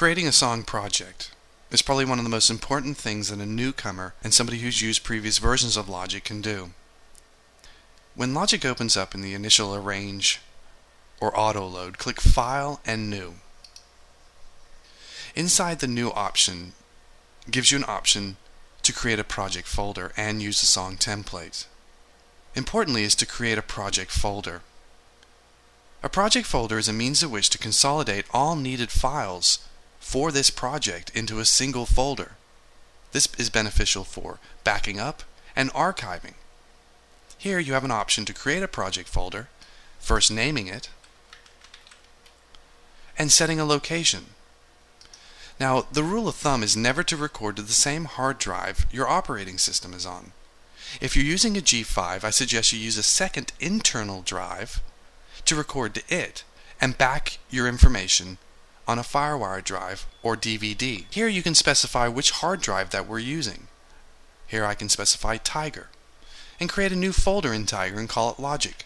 Creating a song project is probably one of the most important things that a newcomer and somebody who's used previous versions of Logic can do. When Logic opens up in the initial Arrange or Auto Load, click File and New. Inside the New option gives you an option to create a project folder and use the song template. Importantly is to create a project folder. A project folder is a means of which to consolidate all needed files for this project into a single folder. This is beneficial for backing up and archiving. Here you have an option to create a project folder, first naming it, and setting a location. Now, the rule of thumb is never to record to the same hard drive your operating system is on. If you're using a G5, I suggest you use a second internal drive to record to it and back your information on a FireWire drive or DVD. Here you can specify which hard drive that we're using. Here I can specify Tiger and create a new folder in Tiger and call it Logic.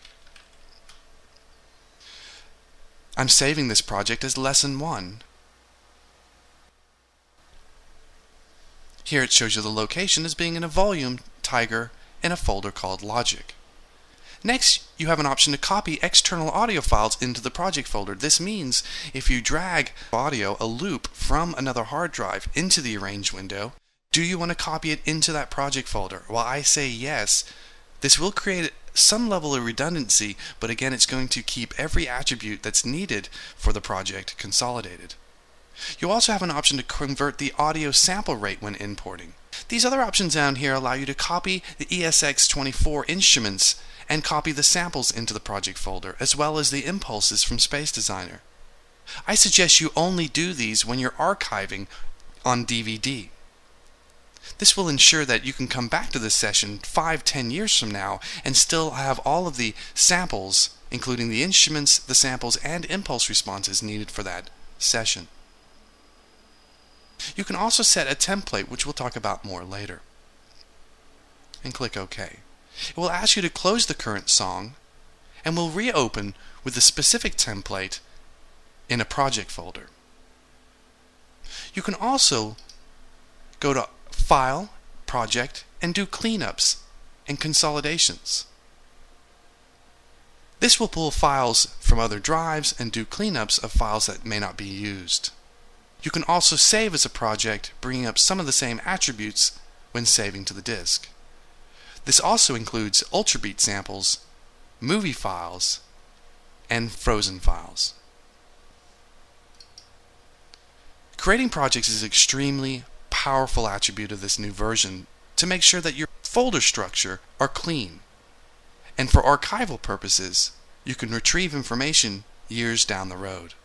I'm saving this project as Lesson 1. Here it shows you the location as being in a volume Tiger in a folder called Logic. Next, you have an option to copy external audio files into the project folder. This means if you drag audio, a loop, from another hard drive into the Arrange window, do you want to copy it into that project folder? Well, I say yes. This will create some level of redundancy, but again, it's going to keep every attribute that's needed for the project consolidated. You also have an option to convert the audio sample rate when importing. These other options down here allow you to copy the ESX24 instruments and copy the samples into the project folder, as well as the impulses from Space Designer. I suggest you only do these when you're archiving on DVD. This will ensure that you can come back to this session 5-10 years from now and still have all of the samples, including the instruments, the samples, and impulse responses needed for that session. You can also set a template, which we'll talk about more later, and click OK. It will ask you to close the current song and will reopen with the specific template in a project folder. You can also go to File, Project, and do cleanups and consolidations. This will pull files from other drives and do cleanups of files that may not be used. You can also save as a project, bringing up some of the same attributes when saving to the disk. This also includes ultrabeat samples, movie files, and frozen files. Creating projects is an extremely powerful attribute of this new version to make sure that your folder structure are clean. And for archival purposes, you can retrieve information years down the road.